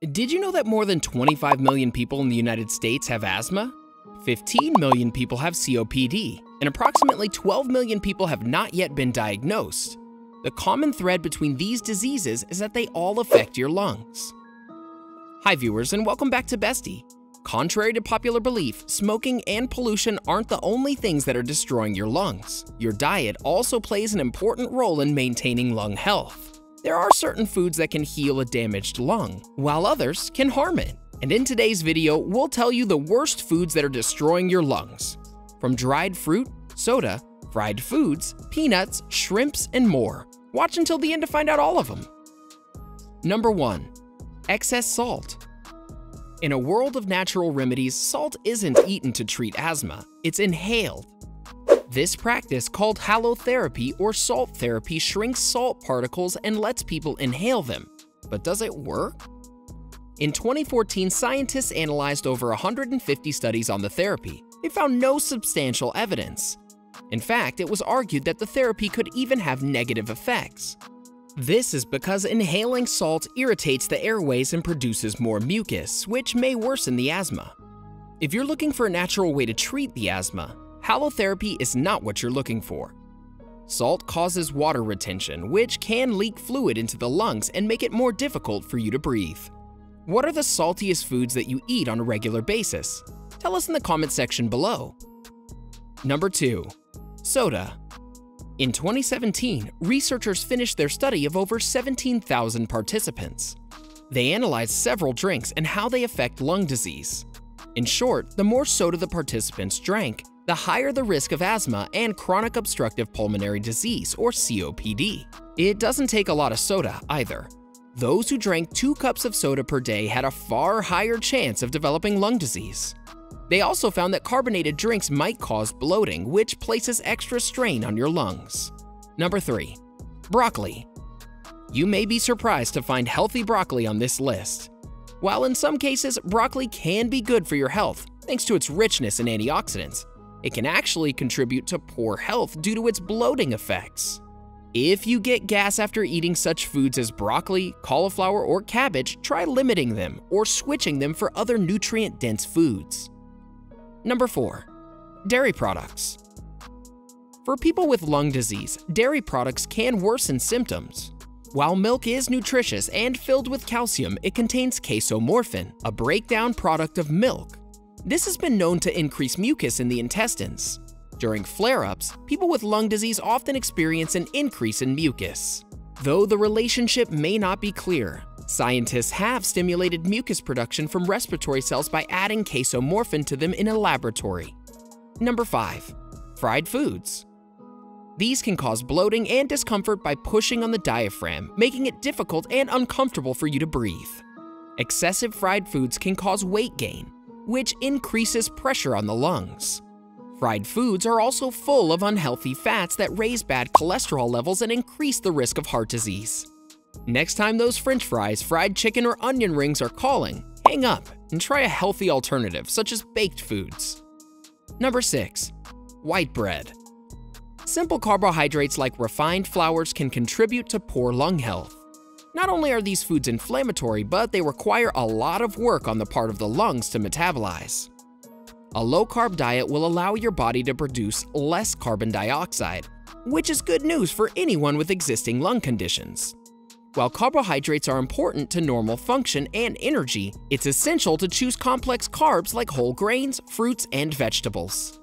Did you know that more than 25 million people in the United States have asthma? 15 million people have COPD, and approximately 12 million people have not yet been diagnosed. The common thread between these diseases is that they all affect your lungs. Hi viewers, and welcome back to Bestie. Contrary to popular belief, smoking and pollution aren't the only things that are destroying your lungs. Your diet also plays an important role in maintaining lung health. There are certain foods that can heal a damaged lung, while others can harm it. And in today's video, we'll tell you the worst foods that are destroying your lungs. From dried fruit, soda, fried foods, peanuts, shrimps, and more. Watch until the end to find out all of them. Number 1. Excess salt. In a world of natural remedies, salt isn't eaten to treat asthma, it's inhaled. This practice, called halotherapy or salt therapy, shrinks salt particles and lets people inhale them. But does it work? In 2014, scientists analyzed over 150 studies on the therapy. They found no substantial evidence. In fact, it was argued that the therapy could even have negative effects. This is because inhaling salt irritates the airways and produces more mucus, which may worsen the asthma. If you're looking for a natural way to treat the asthma, halotherapy is not what you're looking for. Salt causes water retention, which can leak fluid into the lungs and make it more difficult for you to breathe. What are the saltiest foods that you eat on a regular basis? Tell us in the comment section below. Number 2. Soda. In 2017, researchers finished their study of over 17,000 participants. They analyzed several drinks and how they affect lung disease. In short, the more soda the participants drank, the higher the risk of asthma and chronic obstructive pulmonary disease, or COPD. It doesn't take a lot of soda either. Those who drank 2 cups of soda per day had a far higher chance of developing lung disease. They also found that carbonated drinks might cause bloating, which places extra strain on your lungs. Number 3. Broccoli. You may be surprised to find healthy broccoli on this list. While in some cases, broccoli can be good for your health, thanks to its richness in antioxidants, it can actually contribute to poor health due to its bloating effects. If you get gas after eating such foods as broccoli, cauliflower, or cabbage, try limiting them or switching them for other nutrient-dense foods. Number 4. Dairy products. For people with lung disease, dairy products can worsen symptoms. While milk is nutritious and filled with calcium, it contains casomorphin, a breakdown product of milk. This has been known to increase mucus in the intestines. During flare-ups, people with lung disease often experience an increase in mucus. Though the relationship may not be clear, scientists have stimulated mucus production from respiratory cells by adding casomorphin to them in a laboratory. Number 5. Fried foods. These can cause bloating and discomfort by pushing on the diaphragm, making it difficult and uncomfortable for you to breathe. Excessive fried foods can cause weight gain, which increases pressure on the lungs. Fried foods are also full of unhealthy fats that raise bad cholesterol levels and increase the risk of heart disease. Next time those French fries, fried chicken, or onion rings are calling, hang up and try a healthy alternative such as baked foods. Number 6. White bread. Simple carbohydrates like refined flours can contribute to poor lung health. Not only are these foods inflammatory, but they require a lot of work on the part of the lungs to metabolize. A low-carb diet will allow your body to produce less carbon dioxide, which is good news for anyone with existing lung conditions. While carbohydrates are important to normal function and energy, it's essential to choose complex carbs like whole grains, fruits, and vegetables.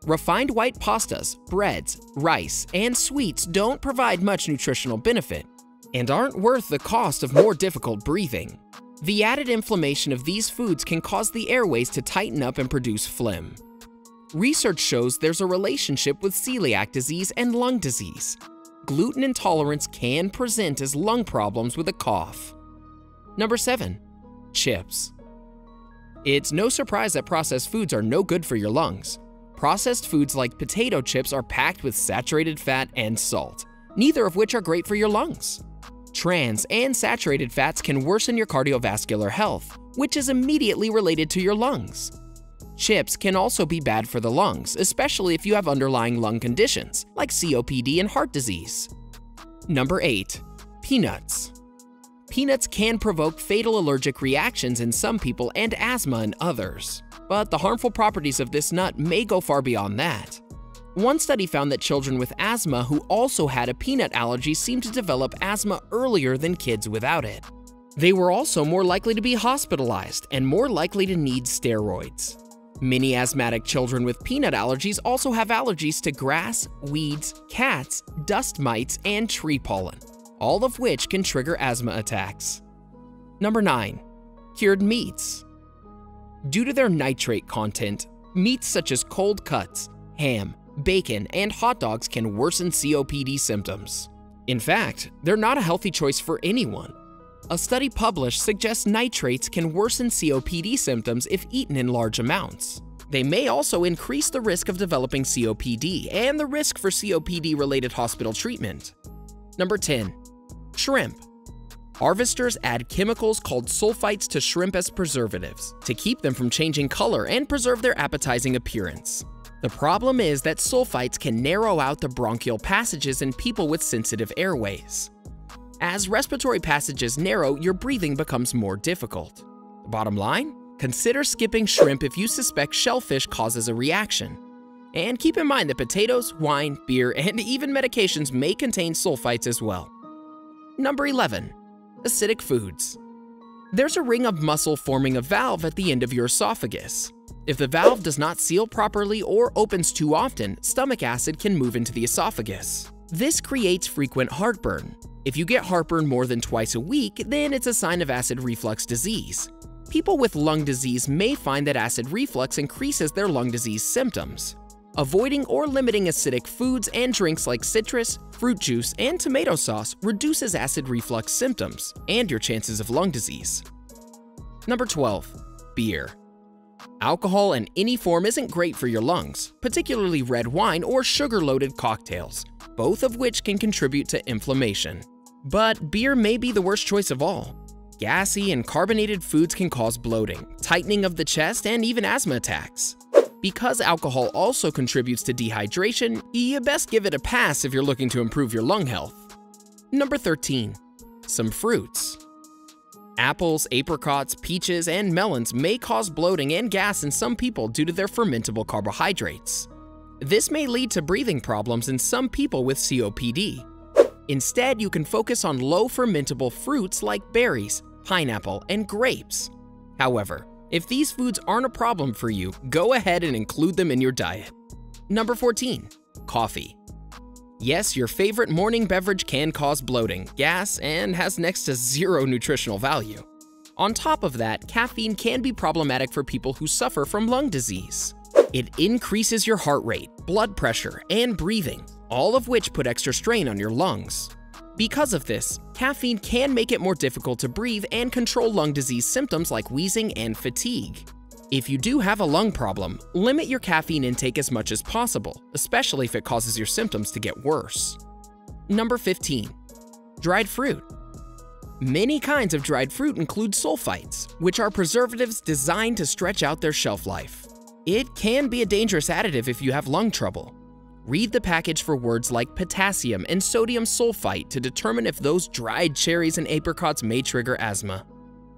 Refined white pastas, breads, rice, and sweets don't provide much nutritional benefit and aren't worth the cost of more difficult breathing. The added inflammation of these foods can cause the airways to tighten up and produce phlegm. Research shows there's a relationship with celiac disease and lung disease. Gluten intolerance can present as lung problems with a cough. Number 7. Chips. It's no surprise that processed foods are no good for your lungs. Processed foods like potato chips are packed with saturated fat and salt, neither of which are great for your lungs. Trans and saturated fats can worsen your cardiovascular health, which is immediately related to your lungs. Chips can also be bad for the lungs, especially if you have underlying lung conditions like COPD and heart disease. Number 8. Peanuts. Peanuts can provoke fatal allergic reactions in some people and asthma in others. But the harmful properties of this nut may go far beyond that. One study found that children with asthma who also had a peanut allergy seemed to develop asthma earlier than kids without it. They were also more likely to be hospitalized and more likely to need steroids. Many asthmatic children with peanut allergies also have allergies to grass, weeds, cats, dust mites, and tree pollen, all of which can trigger asthma attacks. Number 9. Cured meats. Due to their nitrate content, meats such as cold cuts, ham, bacon, and hot dogs can worsen COPD symptoms. In fact, they're not a healthy choice for anyone. A study published suggests nitrates can worsen COPD symptoms if eaten in large amounts. They may also increase the risk of developing COPD and the risk for COPD-related hospital treatment. Number 10. Shrimp. Harvesters add chemicals called sulfites to shrimp as preservatives to keep them from changing color and preserve their appetizing appearance. The problem is that sulfites can narrow out the bronchial passages in people with sensitive airways. As respiratory passages narrow, your breathing becomes more difficult. Bottom line? Consider skipping shrimp if you suspect shellfish causes a reaction. And keep in mind that potatoes, wine, beer, and even medications may contain sulfites as well. Number 11. Acidic foods. There's a ring of muscle forming a valve at the end of your esophagus. If the valve does not seal properly or opens too often, stomach acid can move into the esophagus. This creates frequent heartburn. If you get heartburn more than twice a week, then it's a sign of acid reflux disease. People with lung disease may find that acid reflux increases their lung disease symptoms. Avoiding or limiting acidic foods and drinks like citrus, fruit juice, and tomato sauce reduces acid reflux symptoms and your chances of lung disease. Number 12. Beer. Alcohol in any form isn't great for your lungs, particularly red wine or sugar-loaded cocktails, both of which can contribute to inflammation. But beer may be the worst choice of all. Gassy and carbonated foods can cause bloating, tightening of the chest, and even asthma attacks. Because alcohol also contributes to dehydration, you best give it a pass if you're looking to improve your lung health. Number 13. Some fruits. Apples, apricots, peaches, and melons may cause bloating and gas in some people due to their fermentable carbohydrates. This may lead to breathing problems in some people with COPD. Instead, you can focus on low fermentable fruits like berries, pineapple, and grapes. However, if these foods aren't a problem for you, go ahead and include them in your diet. Number 14. Coffee. Yes, your favorite morning beverage can cause bloating, gas, and has next to zero nutritional value. On top of that, caffeine can be problematic for people who suffer from lung disease. It increases your heart rate, blood pressure, and breathing, all of which put extra strain on your lungs. Because of this, caffeine can make it more difficult to breathe and control lung disease symptoms like wheezing and fatigue. If you do have a lung problem, limit your caffeine intake as much as possible, especially if it causes your symptoms to get worse. Number 15. Dried fruit. Many kinds of dried fruit include sulfites, which are preservatives designed to stretch out their shelf life. It can be a dangerous additive if you have lung trouble. Read the package for words like potassium and sodium sulfite to determine if those dried cherries and apricots may trigger asthma.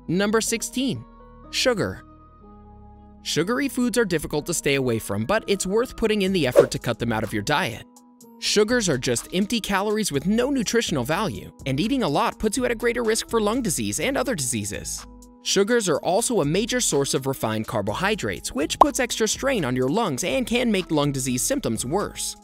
Number 16. Sugar. Sugary foods are difficult to stay away from, but it's worth putting in the effort to cut them out of your diet. Sugars are just empty calories with no nutritional value, and eating a lot puts you at a greater risk for lung disease and other diseases. Sugars are also a major source of refined carbohydrates, which puts extra strain on your lungs and can make lung disease symptoms worse.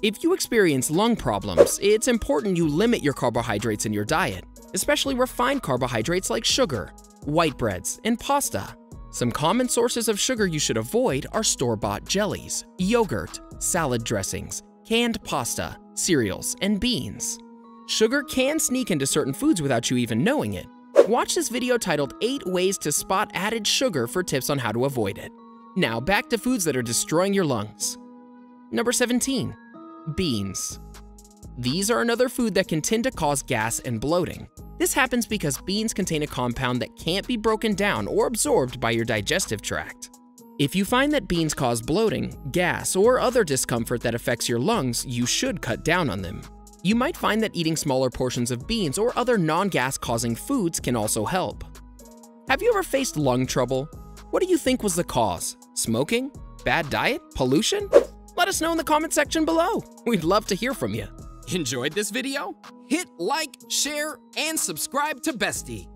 If you experience lung problems, it's important you limit your carbohydrates in your diet, especially refined carbohydrates like sugar, white breads, and pasta. Some common sources of sugar you should avoid are store-bought jellies, yogurt, salad dressings, canned pasta, cereals, and beans. Sugar can sneak into certain foods without you even knowing it. Watch this video titled 8 Ways to Spot Added Sugar for tips on how to avoid it. Now back to foods that are destroying your lungs. Number 17. Beans. These are another food that can tend to cause gas and bloating. This happens because beans contain a compound that can't be broken down or absorbed by your digestive tract. If you find that beans cause bloating, gas, or other discomfort that affects your lungs, you should cut down on them. You might find that eating smaller portions of beans or other non-gas-causing foods can also help. Have you ever faced lung trouble? What do you think was the cause? Smoking? Bad diet? Pollution? Let us know in the comment section below. We'd love to hear from you. Enjoyed this video? Hit like, share, and subscribe to Bestie.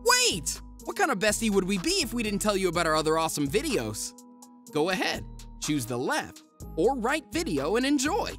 Wait! What kind of Bestie would we be if we didn't tell you about our other awesome videos? Go ahead, choose the left or right video and enjoy.